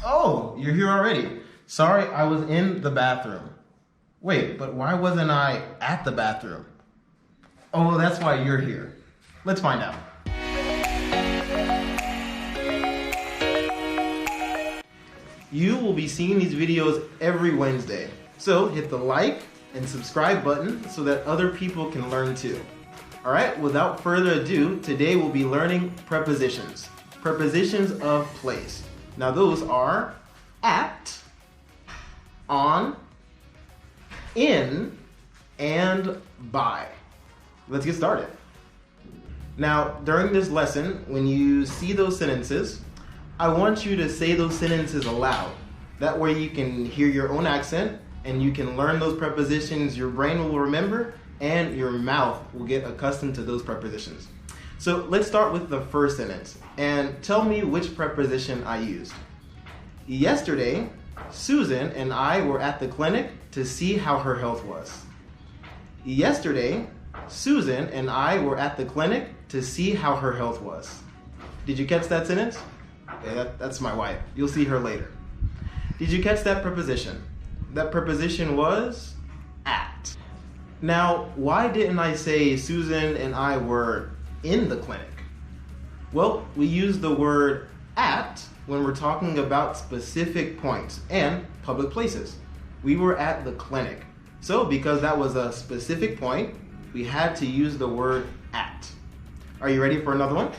Oh, you're here already. Sorry, I was in the bathroom. Wait, but why wasn't I at the bathroom? Oh, well, that's why you're here. Let's find out. You will be seeing these videos every Wednesday. So hit the like and subscribe button so that other people can learn too. All right, without further ado, today we'll be learning prepositions. Prepositions of place. Now those are at, on, in, and by. Let's get started. Now, during this lesson, when you see those sentences, I want you to say those sentences aloud. That way you can hear your own accent and you can learn those prepositions your brain will remember and your mouth will get accustomed to those prepositions. So let's start with the first sentence and tell me which preposition I used. Yesterday, Susan and I were at the clinic to see how her health was. Yesterday, Susan and I were at the clinic to see how her health was. Did you catch that sentence? Okay, that's my wife. You'll see her later. Did you catch that preposition? That preposition was at. Now, why didn't I say Susan and I were in the clinic? Well, we use the word at when we're talking about specific points and public places. We were at the clinic. So because that was a specific point, we had to use the word at. Are you ready for another one?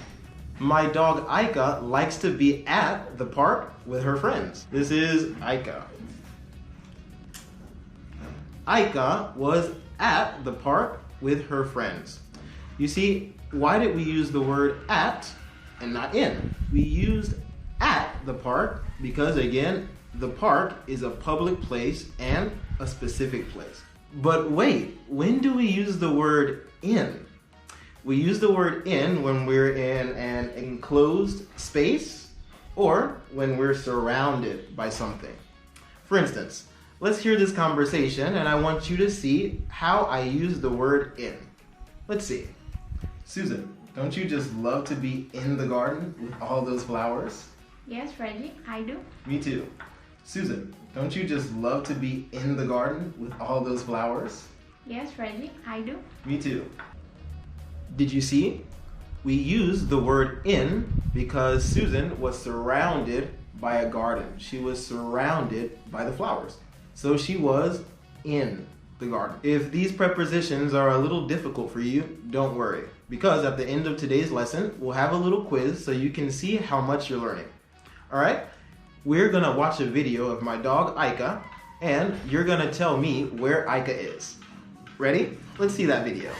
My dog Aika likes to be at the park with her friends. This is Aika. Aika was at the park with her friends. You see, why did we use the word at and not in? We used at the park because, again, the park is a public place and a specific place. But wait, when do we use the word in? We use the word in when we're in an enclosed space or when we're surrounded by something. For instance, let's hear this conversation and I want you to see how I use the word in. Let's see. Susan, don't you just love to be in the garden with all those flowers? Yes, Reggie, I do. Me too. Susan, don't you just love to be in the garden with all those flowers? Yes, Reggie, I do. Me too. Did you see? We used the word in because Susan was surrounded by a garden. She was surrounded by the flowers. So she was in the garden. If these prepositions are a little difficult for you, don't worry. Because at the end of today's lesson, we'll have a little quiz so you can see how much you're learning. All right? We're gonna watch a video of my dog Aika and you're gonna tell me where Aika is. Ready? Let's see that video.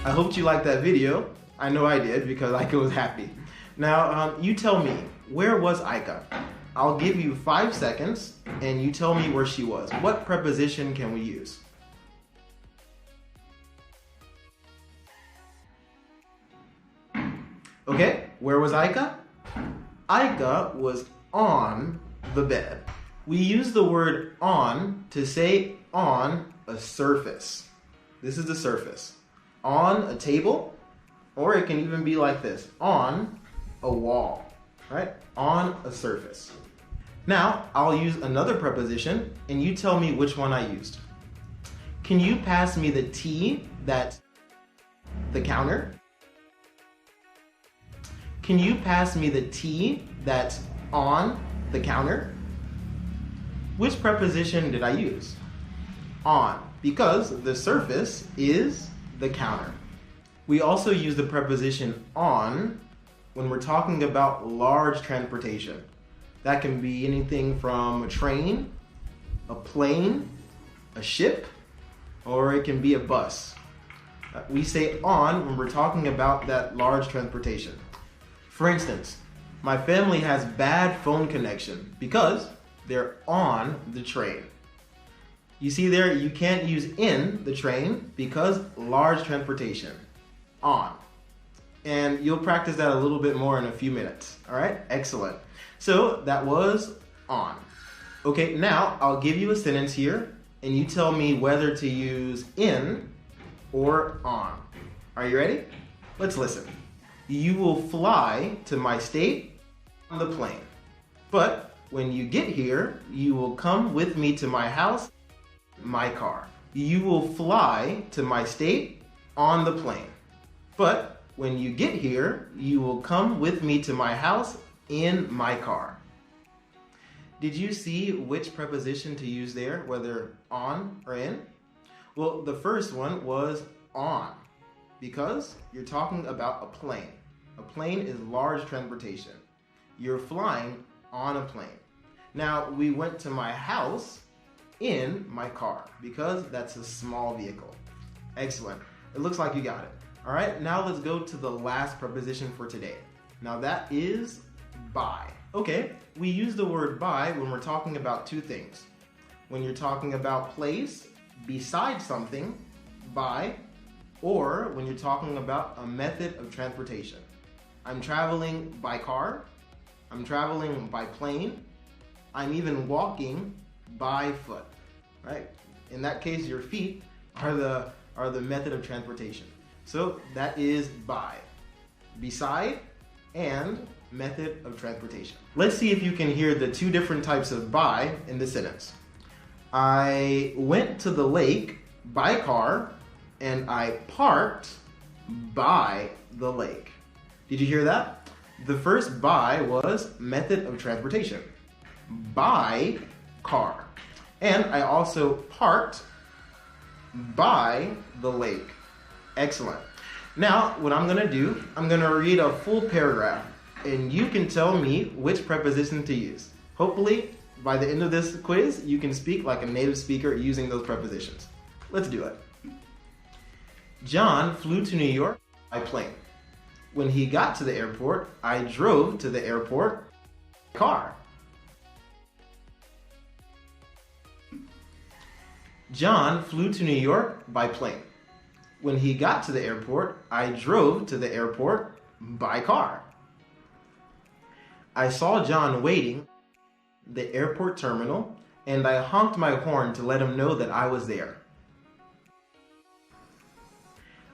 I hoped you liked that video. I know I did because Aika was happy. Now, you tell me, where was Aika? I'll give you 5 seconds and you tell me where she was. What preposition can we use? Okay, where was Aika? Aika was on the bed. We use the word on to say on a surface. This is the surface. On a table, or it can even be like this, on a wall, right? On a surface. Now, I'll use another preposition, and you tell me which one I used. Can you pass me the tea that's the counter? Can you pass me the tea that's on the counter? Which preposition did I use? On, because the surface is the counter. We also use the preposition on when we're talking about large transportation. That can be anything from a train, a plane, a ship, or it can be a bus. We say on when we're talking about that large transportation. For instance, my family has bad phone connection because they're on the train. You see there, you can't use in the train because large transportation. On. And you'll practice that a little bit more in a few minutes. All right? Excellent. So that was on. Okay, now I'll give you a sentence here, and you tell me whether to use in or on. Are you ready? Let's listen. You will fly to my state on the plane. But when you get here, you will come with me to my house, my car. You will fly to my state on the plane. But when you get here, you will come with me to my house in my car. Did you see which preposition to use there, whether on or in? Well, the first one was on, because you're talking about a plane. A plane is large transportation. You're flying on a plane. Now, we went to my house in my car, because that's a small vehicle. Excellent. It looks like you got it. All right, now let's go to the last preposition for today. Now that is by. Okay, we use the word by when we're talking about two things. When you're talking about place beside something, by, or when you're talking about a method of transportation. I'm traveling by car, I'm traveling by plane, I'm even walking by foot, right? In that case, your feet are the method of transportation. So that is by, beside, and method of transportation. Let's see if you can hear the two different types of by in the sentence. I went to the lake by car and I parked by the lake. Did you hear that? The first by was method of transportation. By car. And I also parked by the lake. Excellent. Now, what I'm going to do, I'm going to read a full paragraph, and you can tell me which preposition to use. Hopefully, by the end of this quiz, you can speak like a native speaker using those prepositions. Let's do it. John flew to New York by plane. When he got to the airport, I drove to the airport by car. John flew to New York by plane. When he got to the airport, I drove to the airport by car. I saw John waiting at the airport terminal, and I honked my horn to let him know that I was there.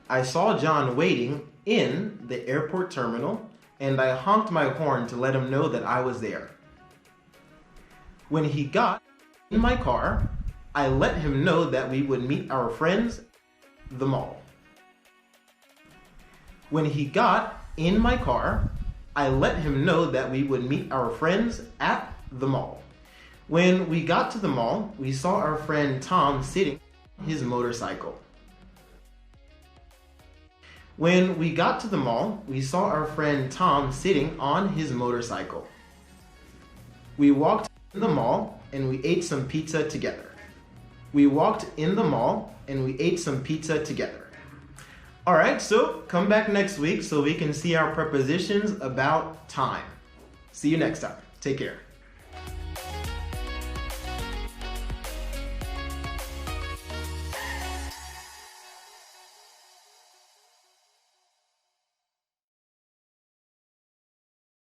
I saw John waiting in the airport terminal, and I honked my horn to let him know that I was there. When he got in my car, I let him know that we would meet our friends at the mall. When he got in my car, I let him know that we would meet our friends at the mall. When we got to the mall, we saw our friend Tom sitting on his motorcycle. When we got to the mall, we saw our friend Tom sitting on his motorcycle. We walked in the mall and we ate some pizza together. We walked in the mall and we ate some pizza together. All right, so come back next week so we can see our prepositions about time. See you next time. Take care.